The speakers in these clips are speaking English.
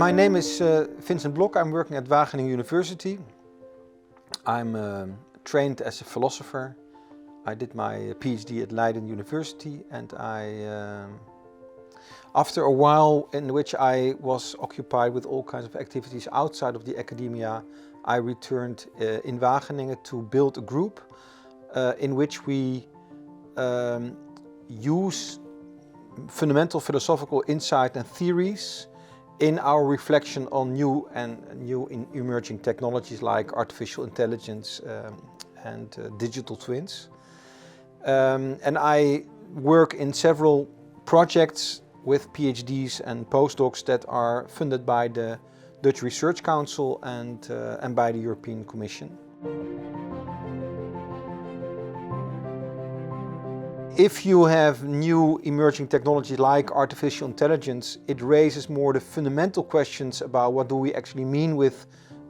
My name is Vincent Blok. I'm working at Wageningen University. I'm trained as a philosopher. I did my PhD at Leiden University, and after a while in which I was occupied with all kinds of activities outside of the academia, I returned in Wageningen to build a group in which we use fundamental philosophical insight and theories in our reflection on new emerging technologies like artificial intelligence and digital twins. And I work in several projects with PhDs and postdocs that are funded by the Dutch Research Council and by the European Commission. If you have new emerging technology like artificial intelligence, it raises more the fundamental questions about what do we actually mean with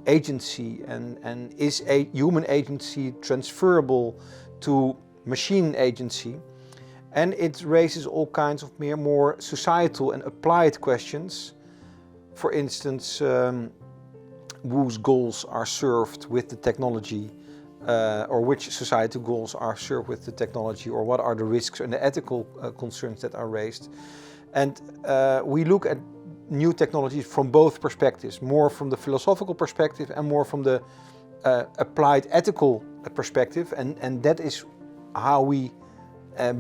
agency, and is a human agency transferable to machine agency? And it raises all kinds of more societal and applied questions. For instance, whose goals are served with the technology, or which societal goals are served with the technology, or what are the risks and the ethical concerns that are raised. And we look at new technologies from both perspectives, more from the philosophical perspective and more from the applied ethical perspective, and that is how we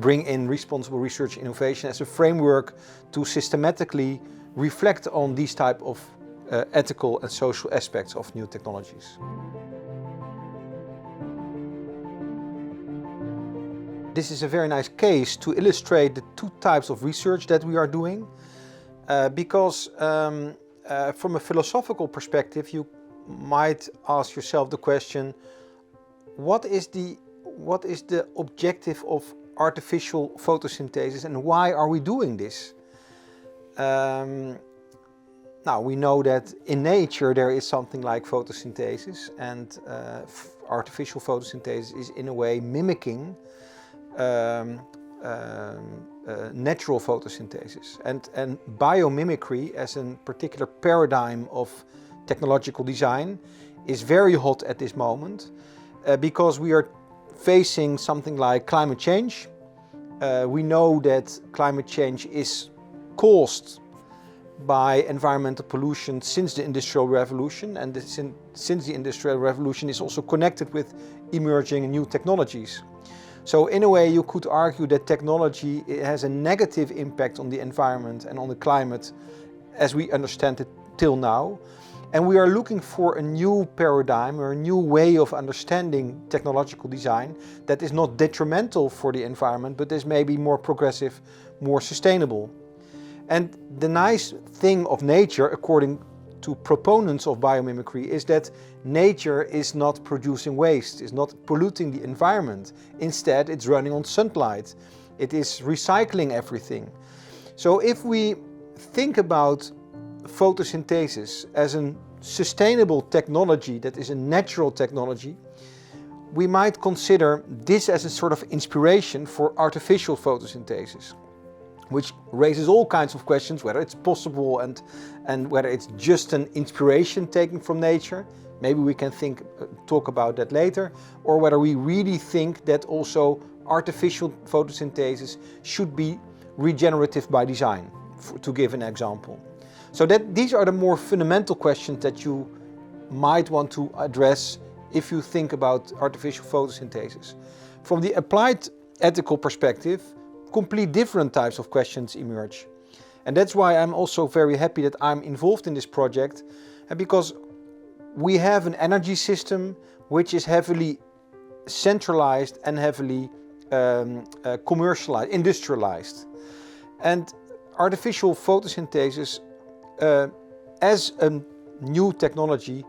bring in responsible research innovation as a framework to systematically reflect on these type of ethical and social aspects of new technologies. This is a very nice case to illustrate the two types of research that we are doing, because from a philosophical perspective you might ask yourself the question, what is the objective of artificial photosynthesis and why are we doing this? Now we know that in nature there is something like photosynthesis, and artificial photosynthesis is in a way mimicking natural photosynthesis, and biomimicry as a particular paradigm of technological design is very hot at this moment, because we are facing something like climate change. We know that climate change is caused by environmental pollution since the Industrial Revolution, and since the Industrial Revolution is also connected with emerging new technologies. So in a way you could argue that technology has a negative impact on the environment and on the climate as we understand it till now. And we are looking for a new paradigm or a new way of understanding technological design that is not detrimental for the environment, but is maybe more progressive, more sustainable. And the nice thing of nature, according to proponents of biomimicry, is that nature is not producing waste, is not polluting the environment. Instead, it's running on sunlight. It is recycling everything. So if we think about photosynthesis as a sustainable technology that is a natural technology, we might consider this as a sort of inspiration for artificial photosynthesis, which raises all kinds of questions, whether it's possible and whether it's just an inspiration taken from nature. Maybe we can talk about that later, or whether we really think that also artificial photosynthesis should be regenerative by design, to give an example. So these are the more fundamental questions that you might want to address if you think about artificial photosynthesis. From the applied ethical perspective, complete different types of questions emerge. And that's why I'm also very happy that I'm involved in this project, because we have an energy system which is heavily centralized and heavily commercialized, industrialized. And artificial photosynthesis as a new technology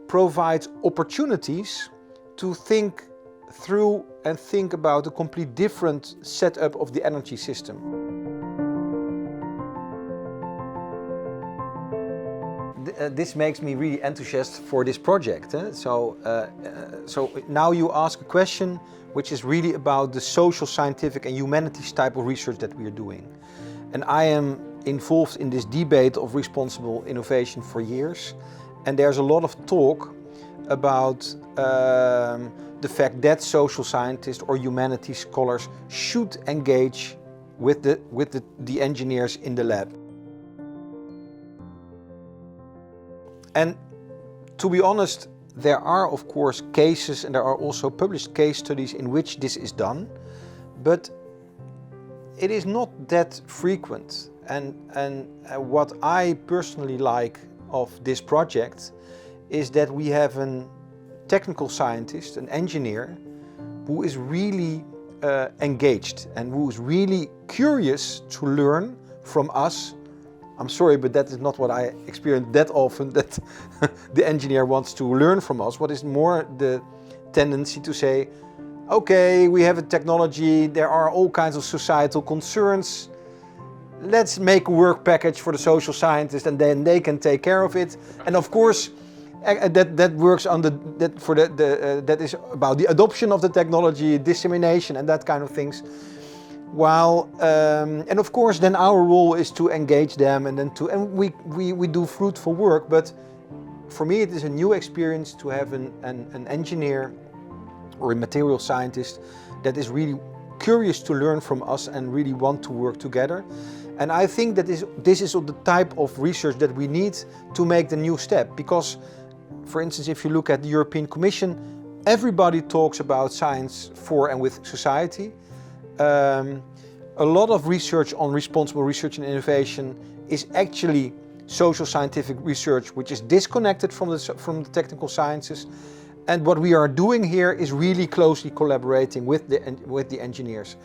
provides opportunities to think through and think about a complete different setup of the energy system. This makes me really enthusiastic for this project. So now you ask a question which is really about the social, scientific and humanities type of research that we are doing. And I am involved in this debate of responsible innovation for years, and there's a lot of talk about the fact that social scientists or humanities scholars should engage with the engineers in the lab. And to be honest, there are of course cases, and there are also published case studies in which this is done, but it is not that frequent. And what I personally like of this project is that we have a technical scientist, an engineer, who is really engaged and who is really curious to learn from us. I'm sorry, but that is not what I experience that often, that the engineer wants to learn from us. What is more the tendency to say, okay, we have a technology, there are all kinds of societal concerns, let's make a work package for the social scientists and then they can take care of it. And of course, that works on that is about the adoption of the technology, dissemination and that kind of things. While and of course then our role is to engage them and we do fruitful work. But for me it is a new experience to have an engineer or a material scientist that is really curious to learn from us and really want to work together. And I think that this is the type of research that we need to make the new step. Because, for instance, if you look at the European Commission, everybody talks about science for and with society. A lot of research on responsible research and innovation is actually social scientific research, which is disconnected from the technical sciences. And what we are doing here is really closely collaborating with the engineers.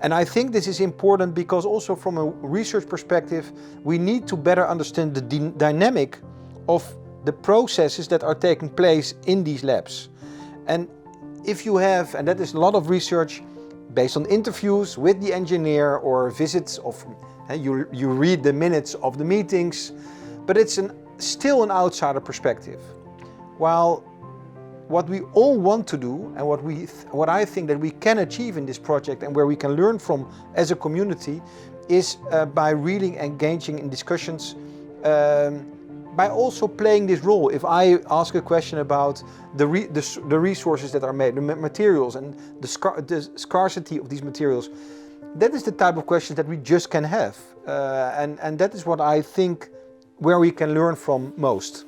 And I think this is important because also from a research perspective, we need to better understand the dynamic of the processes that are taking place in these labs. And if you have, and that is a lot of research based on interviews with the engineer or visits of, you read the minutes of the meetings, but it's still an outsider perspective. While what we all want to do and what I think that we can achieve in this project and where we can learn from as a community is by really engaging in discussions, by also playing this role. If I ask a question about the resources that are made, the materials and the scarcity of these materials, that is the type of questions that we just can have. And that is what I think where we can learn from most.